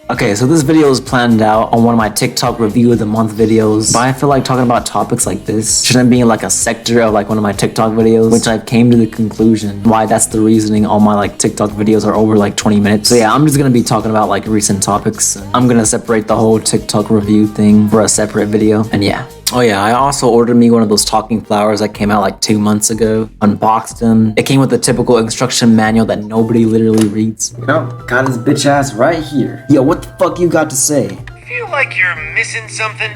Okay, so this video is planned out on one of my TikTok review of the month videos, but I feel like talking about topics like this shouldn't be like a sector of like one of my TikTok videos, which I've came to the conclusion why that's the reasoning all my like TikTok videos are over like 20 minutes. So yeah, I'm just gonna be talking about like recent topics. I'm gonna separate the whole TikTok review thing for a separate video, and yeah. Oh yeah, I also ordered me one of those talking flowers that came out like 2 months ago. Unboxed them. It came with the typical instruction manual that nobody literally reads. Oh, got his bitch ass right here. Yo, what the fuck you got to say? Feel like you're missing something?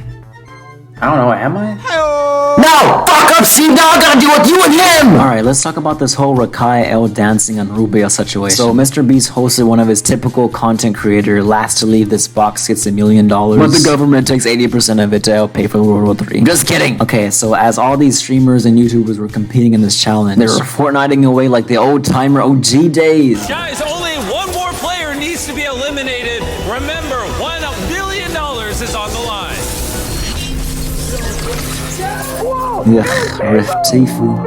I don't know, am I? No! Fuck up, Steve! Now I gotta deal with you and him! Alright, let's talk about this whole Rakai L dancing on Rubius situation. So, Mr. Beast hosted one of his typical content creator, last to leave this box gets $1 million, but the government takes 80% of it to help pay for World War III. Just kidding! Okay, so as all these streamers and YouTubers were competing in this challenge, they were Fortniting away like the old-timer OG days. Guys, only one more player needs to be eliminated. Remember, $1 billion is on the line. Yeah, Rip Tifu.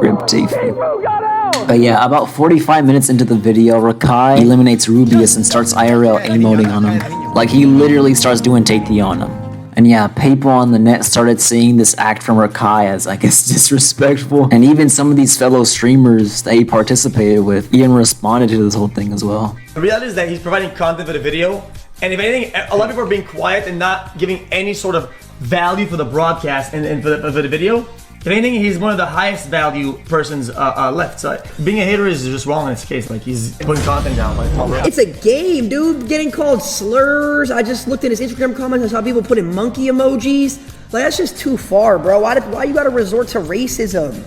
Rip Tifu. But yeah, about 45 minutes into the video, Rakai eliminates Rubius and starts IRL emoting on him. Like he literally starts doing take the on him. And yeah, people on the net started seeing this act from Rakai as, I guess, disrespectful. And even some of these fellow streamers that he participated with even responded to this whole thing as well. The reality is that he's providing content for the video. And if anything, a lot of people are being quiet and not giving any sort of value for the broadcast and for the video. If anything, he's one of the highest value persons left. So being a hater is just wrong in this case. Like he's putting content down. Like, it's a game, dude. Getting called slurs. I just looked at his Instagram comments. I saw people putting monkey emojis. Like that's just too far, bro. Why you gotta resort to racism?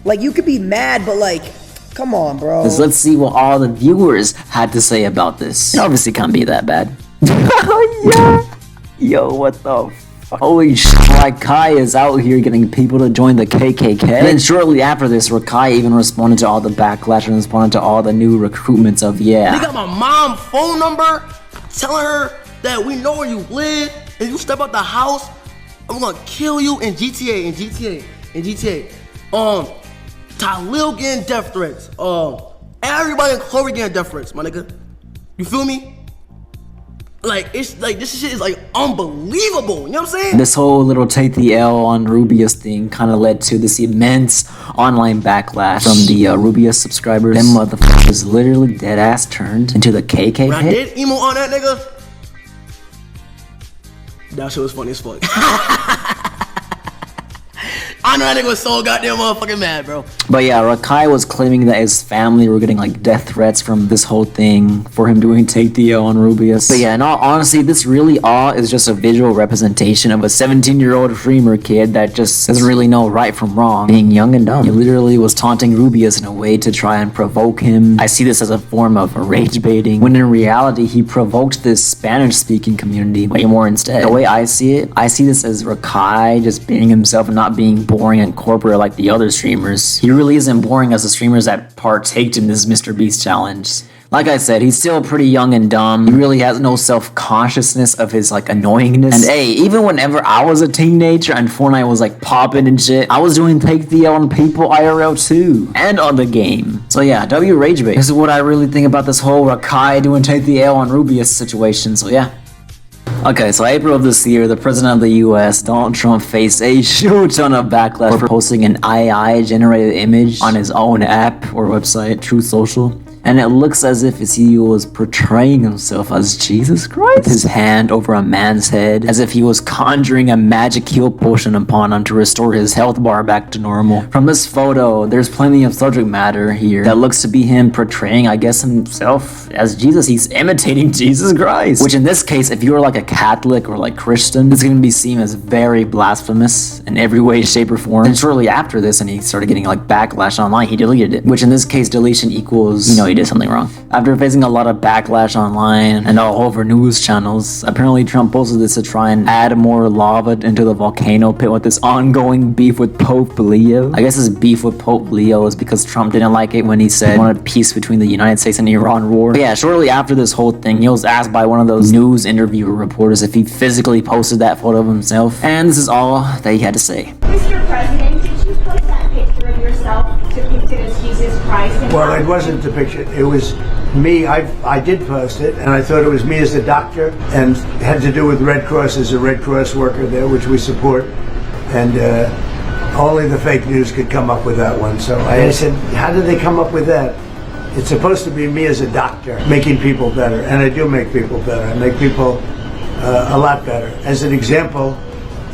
Like you could be mad, but like, come on, bro. Let's see what all the viewers had to say about this. It obviously can't be that bad. Yeah. Yo, what the fuck? Holy shit, Rakai is out here getting people to join the KKK. And then shortly after this, Rakai even responded to all the backlash and responded to all the new recruitments of yeah. They got my mom's phone number, telling her that we know where you live. If you step out the house, I'm gonna kill you in GTA, in GTA. Talil getting death threats. Everybody in Chloe getting death threats, my nigga. You feel me? Like, it's like, this shit is like unbelievable, you know what I'm saying? This whole little take the L on Rubius thing kind of led to this immense online backlash from the Rubius subscribers. Them motherfuckers literally dead ass turned into the KKK. When I did emo on that nigga, that shit was funny as fuck. I know that nigga was so goddamn motherfucking mad, bro. But yeah, Rakai was claiming that his family were getting like death threats from this whole thing for him doing take the L on Rubius. But yeah, in all honesty, this really all is just a visual representation of a 17-year-old streamer kid that just doesn't really know right from wrong, being young and dumb. He literally was taunting Rubius in a way to try and provoke him. I see this as a form of rage baiting, when in reality, he provoked this Spanish-speaking community way more instead. The way I see it, I see this as Rakai just being himself and not being boring and corporate like the other streamers. He really isn't boring as the streamers that partaked in this Mr. Beast challenge. Like I said, he's still pretty young and dumb. He really has no self-consciousness of his like annoyingness. And hey, even whenever I was a teenager and Fortnite was like popping and shit, I was doing take the L on people IRL too. And on the game. So yeah, W Ragebaits. This is what I really think about this whole Rakai doing take the L on Rubius situation, so yeah. Okay, so April of this year, the president of the US, Donald Trump, faced a shit ton of backlash for posting an AI-generated image on his own app or website, Truth Social. And it looks as if he was portraying himself as Jesus Christ, with his hand over a man's head, as if he was conjuring a magic heal potion upon him to restore his health bar back to normal. From this photo, there's plenty of subject matter here that looks to be him portraying, I guess, himself as Jesus. He's imitating Jesus Christ, which in this case, if you're like a Catholic or like Christian, it's going to be seen as very blasphemous in every way, shape, or form. And shortly after this, and he started getting like backlash online, he deleted it, which in this case, deletion equals, you know, he did something wrong. After facing a lot of backlash online and all over news channels, apparently Trump posted this to try and add more lava into the volcano pit with this ongoing beef with Pope Leo. I guess his beef with Pope Leo is because Trump didn't like it when he said he wanted peace between the United States and Iran war. But yeah, shortly after this whole thing, he was asked by one of those news interviewer reporters if he physically posted that photo of himself. And this is all that he had to say. Mr. President, did you post that picture of yourself depicted as Jesus Christ? Well, it wasn't depicted. It was me, I did post it, and I thought it was me as a doctor, and it had to do with Red Cross as a Red Cross worker there, which we support, and only the fake news could come up with that one. So I said, how did they come up with that? It's supposed to be me as a doctor, making people better, and I do make people better. I make people a lot better. As an example,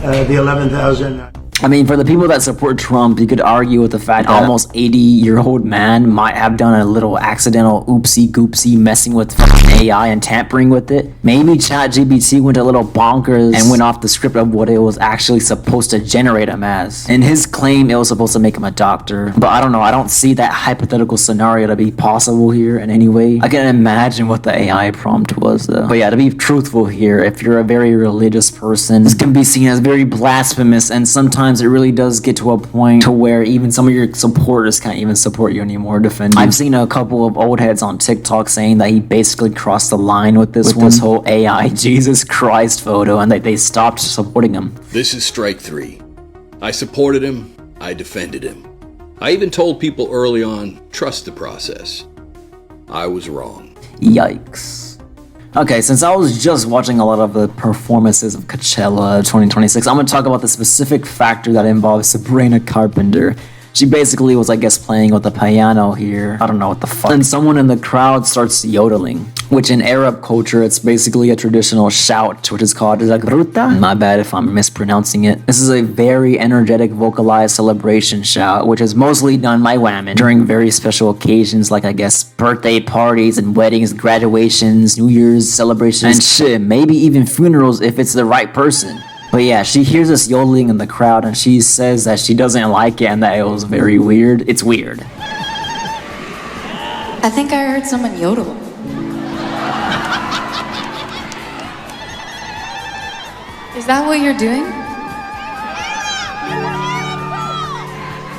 the 11,000... I mean, for the people that support Trump, you could argue with the fact that almost 80-year-old man might have done a little accidental oopsie-goopsie messing with fucking AI and tampering with it. Maybe ChatGPT went a little bonkers and went off the script of what it was actually supposed to generate him as. In his claim, it was supposed to make him a doctor. But I don't know, I don't see that hypothetical scenario to be possible here in any way. I can imagine what the AI prompt was, though. But yeah, to be truthful here, if you're a very religious person, this can be seen as very blasphemous, and sometimes it really does get to a point to where even some of your supporters can't even support you anymore, defend you. I've seen a couple of old heads on TikTok saying that he basically crossed the line with this whole AI Jesus Christ photo, and that they stopped supporting him. This is strike 3. I supported him, I defended him. I even told people early on, trust the process. I was wrong. Yikes. Okay, since I was just watching a lot of the performances of Coachella 2026, I'm going to talk about the specific factor that involves Sabrina Carpenter. She basically was, I guess, playing with the piano here. I don't know what the fuck. And someone in the crowd starts yodeling, which in Arab culture, it's basically a traditional shout, which is called Ragebaits. My bad if I'm mispronouncing it. This is a very energetic, vocalized celebration shout, which is mostly done by women during very special occasions, like, I guess, birthday parties and weddings, graduations, New Year's celebrations, and shit, maybe even funerals if it's the right person. But yeah, she hears us yodeling in the crowd and she says that she doesn't like it and that it was very weird. It's weird. I think I heard someone yodel. Is that what you're doing?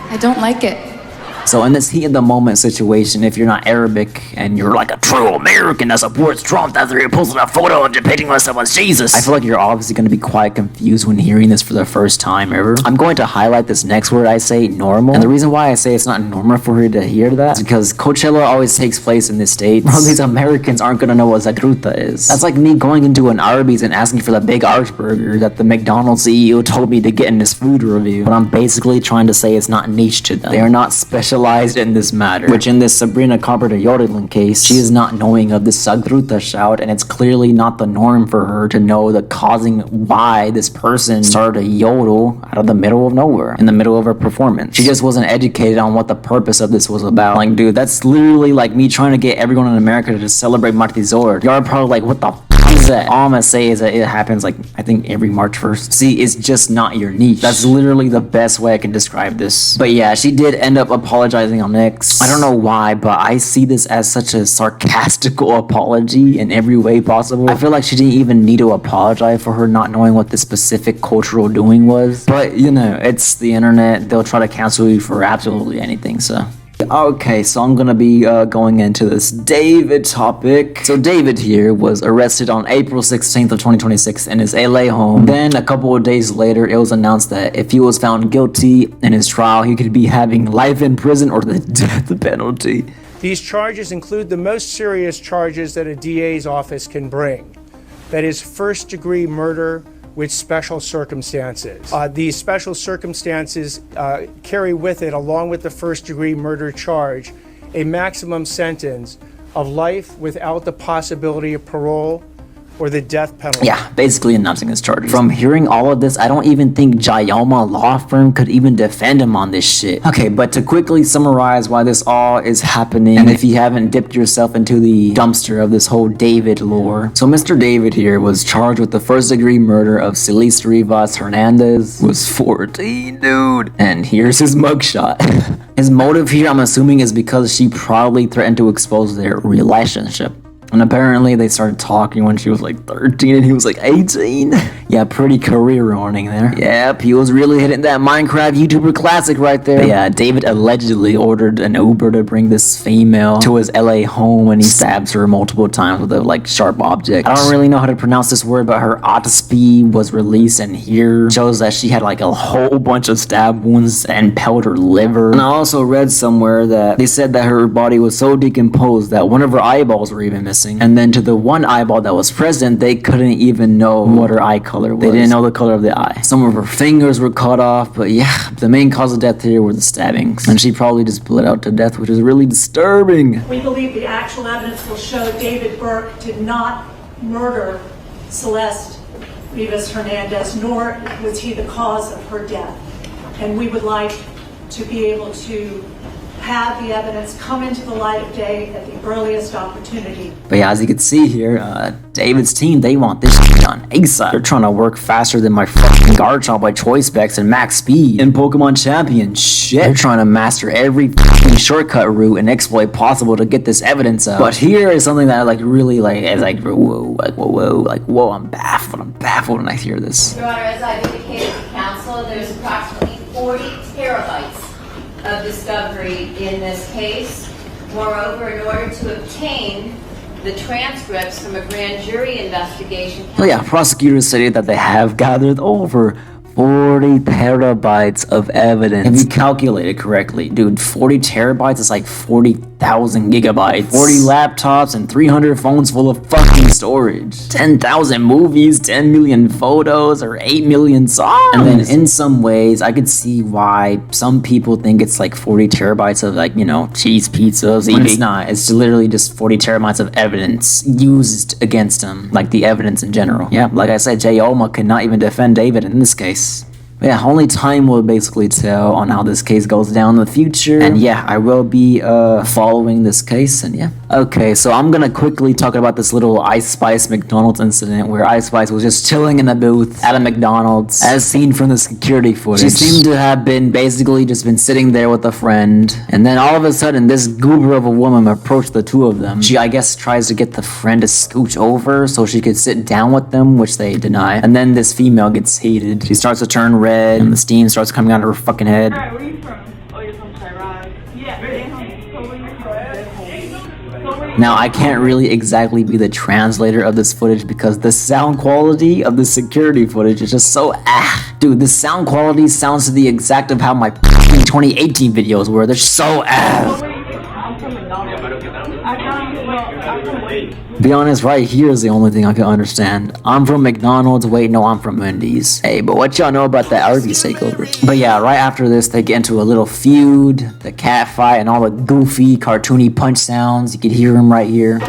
I don't like it. So in this heat of the moment situation, if you're not Arabic and you're like a true American that supports Trump after you're posting a photo and depicting myself as Jesus, I feel like you're obviously going to be quite confused when hearing this for the first time ever. I'm going to highlight this next word I say, normal. And the reason why I say it's not normal for her to hear that is because Coachella always takes place in the States. Bro, these Americans aren't going to know what zagruta is. That's like me going into an Arby's and asking for the big arch burger that the McDonald's CEO told me to get in this food review. But I'm basically trying to say it's not niche to them. They are not specialized in this matter, which in this Sabrina Carpenter Yodeling case, she is not knowing of this Sagruta shout, and it's clearly not the norm for her to know the causing why this person started to yodel out of the middle of nowhere, in the middle of her performance. She just wasn't educated on what the purpose of this was about. Like, dude, that's literally like me trying to get everyone in America to just celebrate Marti Zord. Y'all are probably like, what the f is that? All I'm gonna say is that it happens like, I think every March 1st. See, it's just not your niche. That's literally the best way I can describe this. But yeah, she did end up apologizing on X. I don't know why, but I see this as such a sarcastical apology in every way possible. I feel like she didn't even need to apologize for her not knowing what the specific cultural doing was. But, you know, it's the internet. They'll try to cancel you for absolutely anything, so... Okay, so I'm gonna be going into this David topic. So David here was arrested on April 16th of 2026 in his LA home. Then a couple of days later, it was announced that if he was found guilty in his trial, he could be having life in prison or the death penalty. These charges include the most serious charges that a DA's office can bring. That is first-degree murder with special circumstances. These special circumstances carry with it, along with the first-degree murder charge, a maximum sentence of life without the possibility of parole or the death penalty. Yeah, basically announcing his charges. From hearing all of this, I don't even think Jayoma law firm could even defend him on this shit. Okay, but to quickly summarize why this all is happening, and if you haven't dipped yourself into the dumpster of this whole David lore. So Mr. David here was charged with the first-degree murder of Celeste Rivas Hernandez, was 14, dude. And here's his mugshot. His motive here, I'm assuming, is because she probably threatened to expose their relationship. And apparently they started talking when she was like 13 and he was like 18. Yeah, pretty career ruining there. Yep, he was really hitting that Minecraft YouTuber classic right there. But yeah, David allegedly ordered an Uber to bring this female to his LA home and he stabs her multiple times with a like sharp object. I don't really know how to pronounce this word, but her autopsy was released and here shows that she had like a whole bunch of stab wounds and impaled her liver. And I also read somewhere that they said that her body was so decomposed that one of her eyeballs were even missing. And then to the one eyeball that was present, they couldn't even know what her eye color was. They didn't know the color of the eye. Some of her fingers were cut off, but yeah, the main cause of death here were the stabbings. And she probably just bled out to death, which is really disturbing. We believe the actual evidence will show David Burke did not murder Celeste Rivas Hernandez, nor was he the cause of her death. And we would like to be able to have the evidence come into the light of day at the earliest opportunity. But yeah, as you can see here, David's team, they want this shit done ASAP. They're trying to work faster than my fucking Garchomp by choice specs and max speed in Pokemon Champion. Shit. They're trying to master every fucking shortcut route and exploit possible to get this evidence out. But here is something that like really like is like whoa, like whoa, like whoa, I'm baffled when I hear this. Your Honor, as I've indicated to counsel, there's approximately 40 terabytes of discovery in this case. Moreover, in order to obtain the transcripts from a grand jury investigation. So yeah, prosecutors stated that they have gathered over 40 terabytes of evidence. If you calculate it correctly, dude, 40 terabytes is like 40,000 gigabytes. 40 laptops and 300 phones full of fucking storage. 10,000 movies, 10 million photos, or 8 million songs. And then in some ways, I could see why some people think it's like 40 terabytes of like, you know, cheese pizzas. But it's not. It's literally just 40 terabytes of evidence used against him. Like the evidence in general. Yeah, like I said, Jay Oma could not even defend David in this case. Yeah, only time will basically tell on how this case goes down in the future. And yeah, I will be following this case, and yeah. Okay, so I'm gonna quickly talk about this little Ice Spice McDonald's incident where Ice Spice was just chilling in the booth at a McDonald's, as seen from the security footage. She seemed to have been basically just been sitting there with a friend, and then all of a sudden, this goober of a woman approached the two of them. She, I guess, tries to get the friend to scooch over so she could sit down with them, which they deny. And then this female gets heated. She starts to turn red, and the steam starts coming out of her fucking head. Alright, where are you from? Oh, you're from Chirac. Yeah. So where you from? Now, I can't really exactly be the translator of this footage because the sound quality of the security footage is just so Dude, the sound quality sounds to the exact of how my 2018 videos were. They're so Be honest, right here is the only thing I can understand. I'm from McDonald's. Wait, no, I'm from Wendy's. Hey, but what y'all know about that Arby's takeover? But yeah, right after this, they get into a little feud, the cat fight, and all the goofy, cartoony punch sounds. You can hear them right here.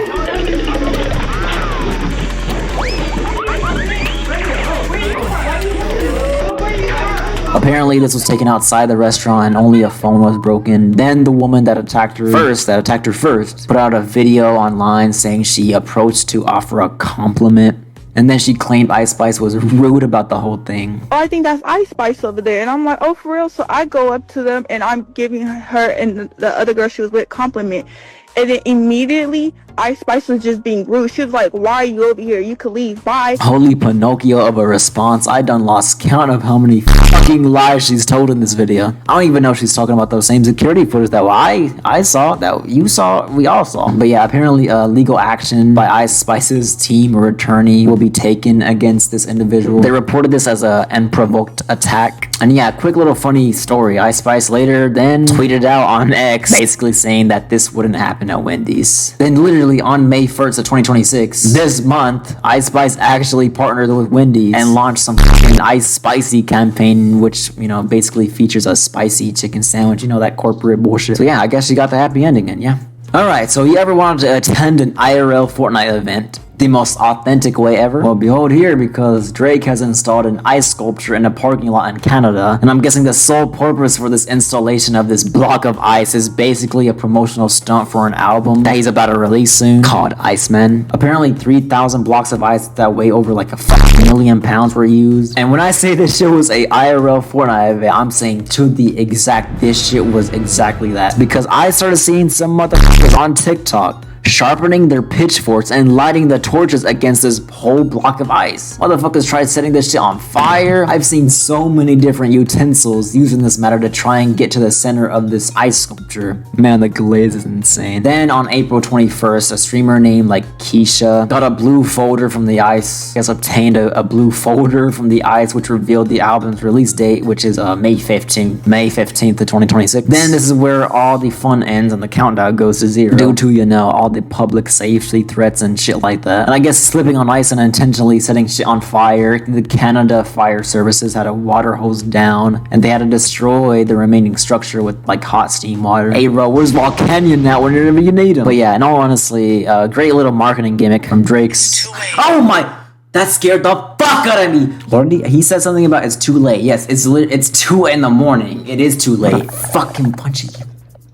Apparently, this was taken outside the restaurant and only a phone was broken. Then the woman that attacked her first, put out a video online saying she approached to offer a compliment. And then she claimed Ice Spice was rude about the whole thing. Oh, I think that's Ice Spice over there. And I'm like, oh, for real? So I go up to them and I'm giving her and the other girl she was with compliment. And then immediately, Ice Spice was just being rude. She was like, why are you over here? You could leave. Bye. Holy Pinocchio of a response. I done lost count of how many fucking lies she's told in this video. I don't even know if she's talking about those same security footage that I saw, that you saw, we all saw. But yeah, apparently legal action by Ice Spice's team or attorney will be taken against this individual. They reported this as an unprovoked attack. And yeah, quick little funny story. Ice Spice later then tweeted out on X basically saying that this wouldn't happen at Wendy's. Then literally on May 1st of 2026, this month, Ice Spice actually partnered with Wendy's and launched some fucking Ice Spicy campaign, which, you know, basically features a spicy chicken sandwich, you know, that corporate bullshit. So yeah, I guess she got the happy ending, and yeah. Alright, so you ever wanted to attend an IRL Fortnite event? The most authentic way ever? Well, behold here, because Drake has installed an ice sculpture in a parking lot in Canada, and I'm guessing the sole purpose for this installation of this block of ice is basically a promotional stunt for an album that he's about to release soon called Iceman. Apparently 3,000 blocks of ice that weigh over like a fucking million pounds were used. And when I say this shit was a IRL Fortnite event, I'm saying to the exact, this shit was exactly that. Because I started seeing some motherfuckers on TikTok sharpening their pitchforks and lighting the torches against this whole block of ice. Motherfuckers tried setting this shit on fire. I've seen so many different utensils using this matter to try and get to the center of this ice sculpture. Man, the glaze is insane. Then on April 21st, a streamer named like Keisha got a blue folder from the ice. Guess obtained a blue folder from the ice, which revealed the album's release date, which is May 15th of 2026. Then this is where all the fun ends and the countdown goes to 0 due to, you know, all the public safety threats and shit like that. And I guess slipping on ice and intentionally setting shit on fire. The Canada Fire Services had a water hose down and they had to destroy the remaining structure with like hot steam water. Hey bro, where's Volcanion now whenever you need him? But yeah, in all honesty, great little marketing gimmick from Drake's. Oh my! That scared the fuck out of me. What did he said something about it's too late. Yes, it's 2 in the morning. It is too late. Fucking punchy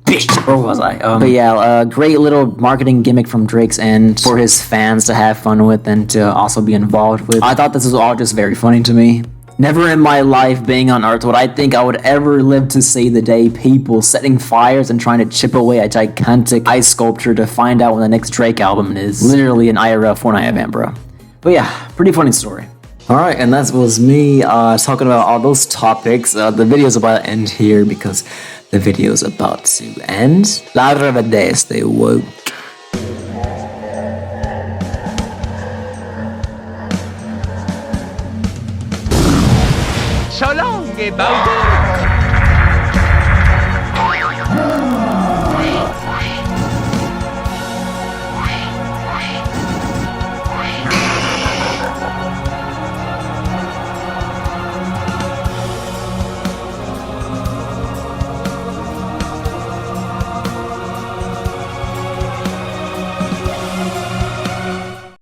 bitch. Where was I? But yeah, great little marketing gimmick from Drake's end for his fans to have fun with and to also be involved with. I thought this was all just very funny to me. Never in my life being on Earth would I think I would ever live to see the day people setting fires and trying to chip away a gigantic ice sculpture to find out when the next Drake album is. Literally an IRL Fortnite event, bro. But yeah, pretty funny story. Alright, and that was me talking about all those topics. The video's about to end here because the video's about to end. La Ragebaits, stay woke. So long, Bowser.